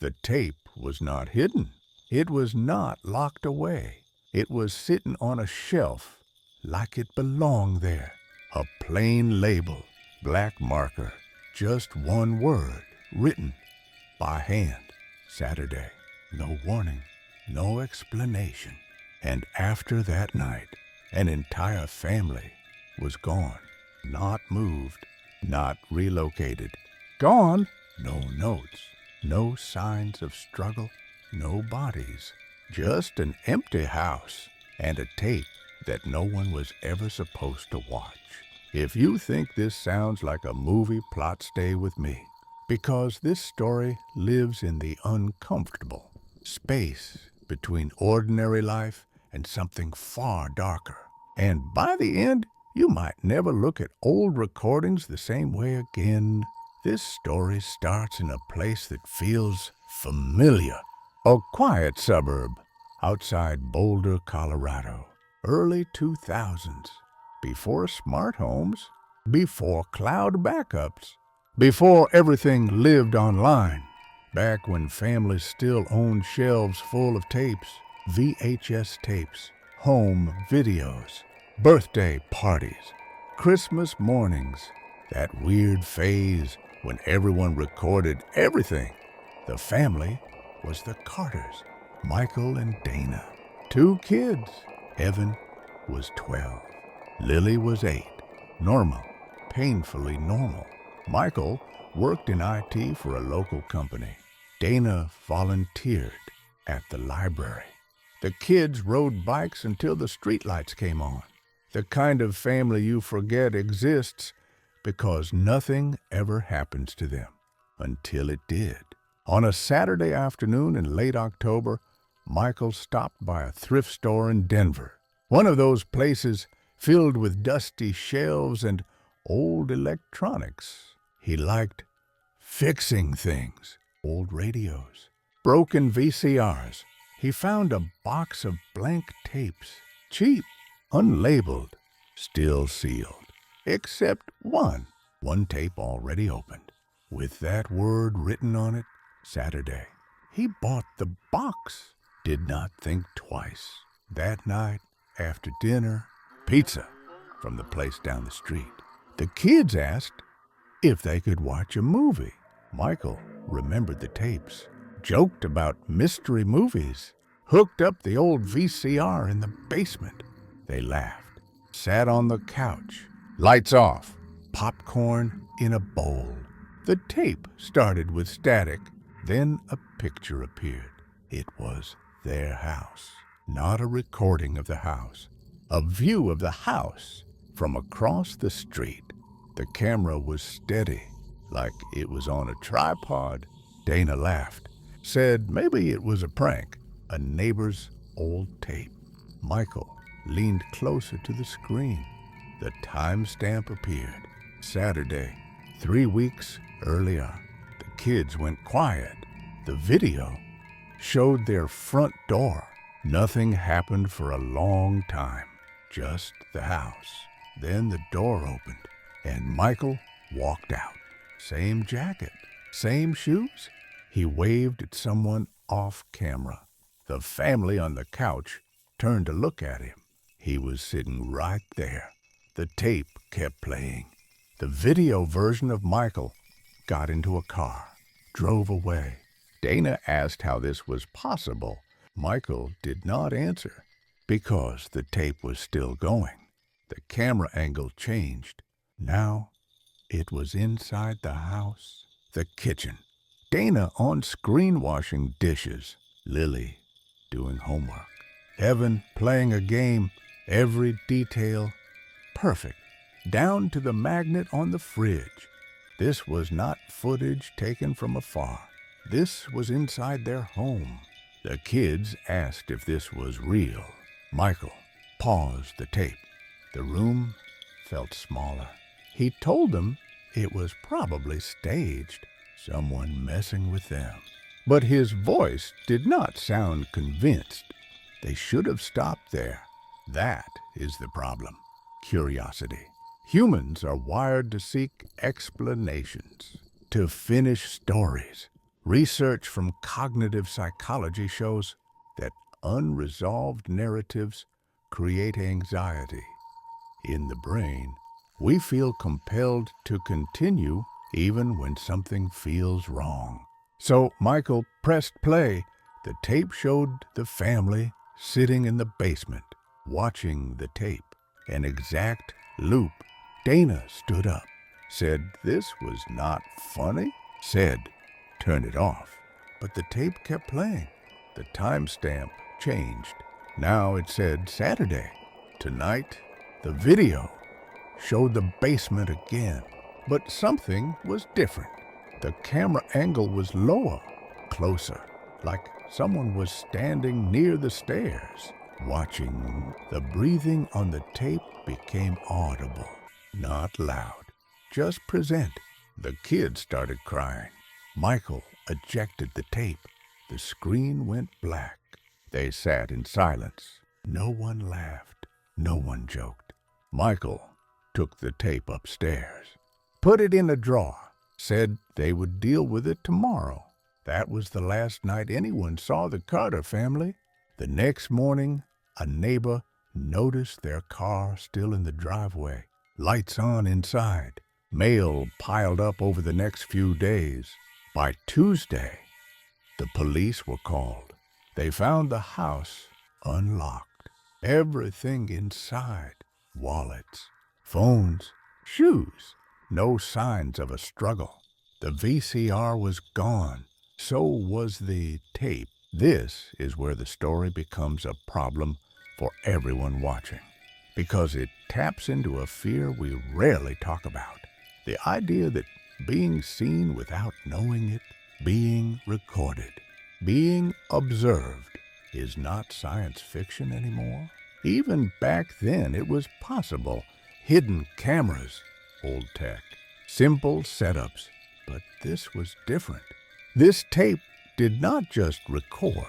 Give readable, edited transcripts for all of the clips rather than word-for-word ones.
The tape was not hidden. It was not locked away. It was sitting on a shelf like it belonged there. A plain label, black marker, just one word, written by hand. Saturday. No warning, no explanation. And after that night, an entire family was gone. Not moved, not relocated. Gone. No notes, no signs of struggle, no bodies. Just an empty house and a tape that no one was ever supposed to watch. If you think this sounds like a movie plot, stay with me, because this story lives in the uncomfortable space between ordinary life and something far darker. And by the end, you might never look at old recordings the same way again. This story starts in a place that feels familiar. A quiet suburb outside Boulder, Colorado. Early 2000s. Before smart homes. Before cloud backups. Before everything lived online. Back when families still owned shelves full of tapes. VHS tapes. Home videos. Birthday parties. Christmas mornings. That weird phase when everyone recorded everything. The family was the Carters, Michael and Dana. 2 kids. Evan was 12. Lily was 8. Normal, painfully normal. Michael worked in IT for a local company. Dana volunteered at the library. The kids rode bikes until the streetlights came on. The kind of family you forget exists because nothing ever happens to them until it did. On a Saturday afternoon in late October, Michael stopped by a thrift store in Denver, one of those places filled with dusty shelves and old electronics. He liked fixing things, old radios, broken VCRs. He found a box of blank tapes, cheap, unlabeled, still sealed, except one tape already opened, with that word written on it, Saturday. He bought the box, did not think twice. That night, after dinner, pizza from the place down the street. The kids asked if they could watch a movie. Michael remembered the tapes, joked about mystery movies, hooked up the old VCR in the basement. They laughed, sat on the couch, lights off, popcorn in a bowl. The tape started with static, then a picture appeared. It was their house, not a recording of the house, a view of the house from across the street. The camera was steady, like it was on a tripod. Dana laughed, said maybe it was a prank, a neighbor's old tape. Michael leaned closer to the screen. The timestamp appeared. Saturday, 3 weeks earlier. The kids went quiet. The video showed their front door. Nothing happened for a long time, just the house. Then the door opened, and Michael walked out. Same jacket, same shoes. He waved at someone off camera. The family on the couch turned to look at him. He was sitting right there. The tape kept playing. The video version of Michael got into a car, drove away. Dana asked how this was possible. Michael did not answer because the tape was still going. The camera angle changed. Now it was inside the house, the kitchen. Dana on screen washing dishes. Lily doing homework. Evan playing a game. Every detail perfect, down to the magnet on the fridge. This was not footage taken from afar. This was inside their home. The kids asked if this was real. Michael paused the tape. The room felt smaller. He told them it was probably staged, someone messing with them. But his voice did not sound convinced. They should have stopped there. That is the problem. Curiosity. Humans are wired to seek explanations, to finish stories. Research from cognitive psychology shows that unresolved narratives create anxiety. In the brain, we feel compelled to continue even when something feels wrong. So Michael pressed play. The tape showed the family sitting in the basement, watching the tape. An exact loop. Dana stood up, said this was not funny, said turn it off. But the tape kept playing. The timestamp changed. Now it said Saturday. Tonight, the video showed the basement again. But something was different. The camera angle was lower, closer, like someone was standing near the stairs, watching. The breathing on the tape became audible, not loud, just present. The kids started crying. Michael ejected the tape. The screen went black. They sat in silence. No one laughed. No one joked. Michael took the tape upstairs, put it in a drawer, said they would deal with it tomorrow. That was the last night anyone saw the Carter family. The next morning, a neighbor noticed their car still in the driveway, lights on inside. Mail piled up over the next few days. By Tuesday, the police were called. They found the house unlocked. Everything inside, wallets, phones, shoes, no signs of a struggle. The VCR was gone. So was the tape. This is where the story becomes a problem for everyone watching, because it taps into a fear we rarely talk about. The idea that being seen without knowing it, being recorded, being observed, is not science fiction anymore. Even back then it was possible. Hidden cameras, old tech, simple setups. But this was different. This tape did not just record.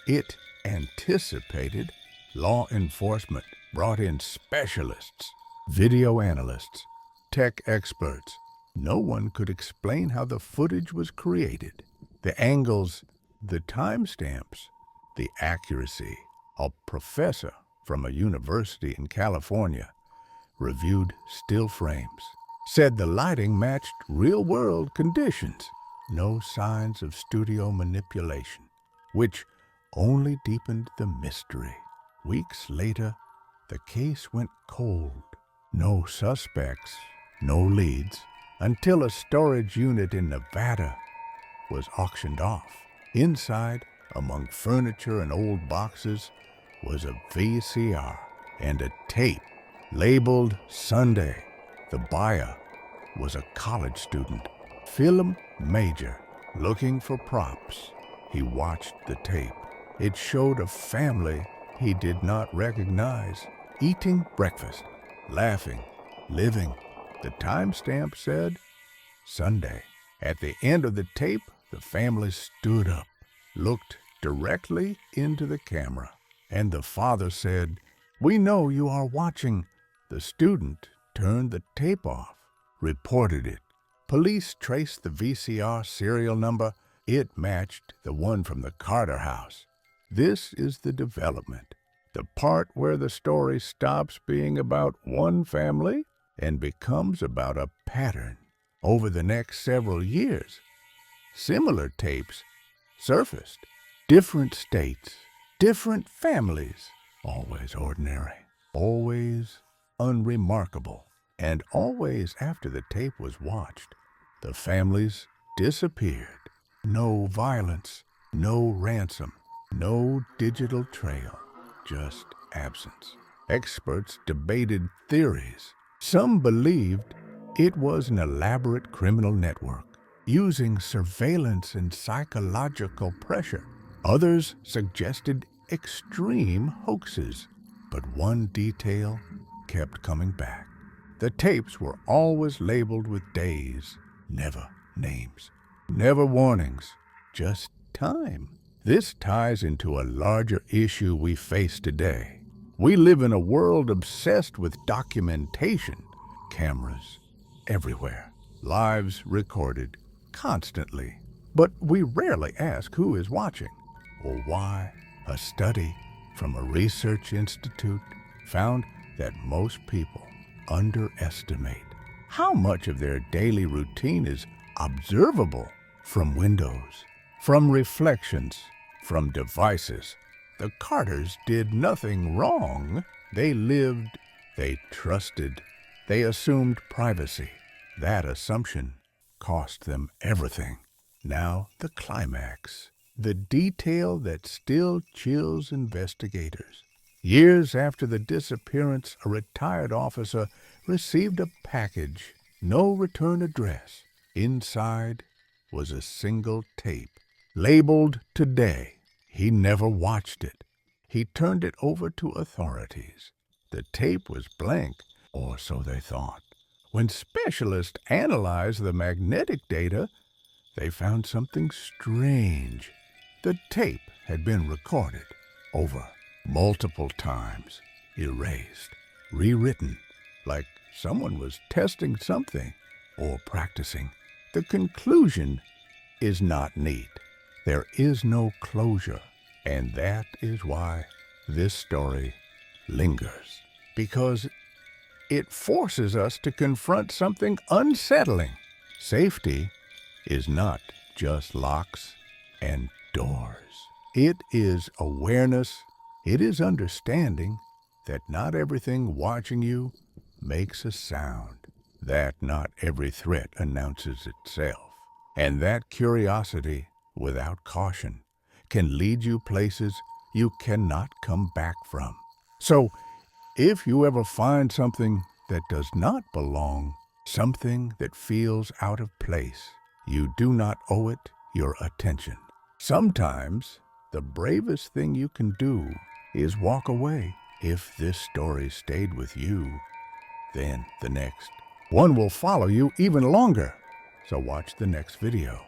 It anticipated. Law enforcement brought in specialists, video analysts, tech experts. No one could explain how the footage was created. The angles, the timestamps, the accuracy. A professor from a university in California reviewed still frames, said the lighting matched real-world conditions. No signs of studio manipulation, which only deepened the mystery. Weeks later, the case went cold. No suspects, no leads, until a storage unit in Nevada was auctioned off. Inside, among furniture and old boxes, was a VCR and a tape labeled Sunday. The buyer was a college student, film major, looking for props. He watched the tape. It showed a family he did not recognize, eating breakfast, laughing, living. The timestamp said Sunday. At the end of the tape, the family stood up, looked directly into the camera, and the father said, "We know you are watching." The student turned the tape off, reported it. Police traced the VCR serial number. It matched the one from the Carter house. This is the development, the part where the story stops being about one family and becomes about a pattern. Over the next several years, similar tapes surfaced. Different states, different families, always ordinary, always unremarkable, and always after the tape was watched, the families disappeared. No violence, no ransom, no digital trail, just absence. Experts debated theories. Some believed it was an elaborate criminal network, using surveillance and psychological pressure. Others suggested extreme hoaxes, but one detail kept coming back. The tapes were always labeled with days, never names, never warnings, just time. This ties into a larger issue we face today. We live in a world obsessed with documentation, cameras everywhere, lives recorded constantly. But we rarely ask who is watching or why. A study from a research institute found that most people underestimate how much of their daily routine is observable from windows, from reflections, from devices. The Carters did nothing wrong. They lived, they trusted, they assumed privacy. That assumption cost them everything. Now the climax, the detail that still chills investigators. Years after the disappearance, a retired officer received a package, no return address. Inside was a single tape, labeled "Today." He never watched it. He turned it over to authorities. The tape was blank, or so they thought. When specialists analyzed the magnetic data, they found something strange. The tape had been recorded over multiple times, erased, rewritten, like someone was testing something or practicing. The conclusion is not neat. There is no closure, and that is why this story lingers, because it forces us to confront something unsettling. Safety is not just locks and doors. It is awareness, it is understanding that not everything watching you makes a sound, that not every threat announces itself, and that curiosity without caution can lead you places you cannot come back from. So, if you ever find something that does not belong, something that feels out of place, you do not owe it your attention. Sometimes, the bravest thing you can do is walk away. If this story stayed with you, then the next one will follow you even longer. So watch the next video.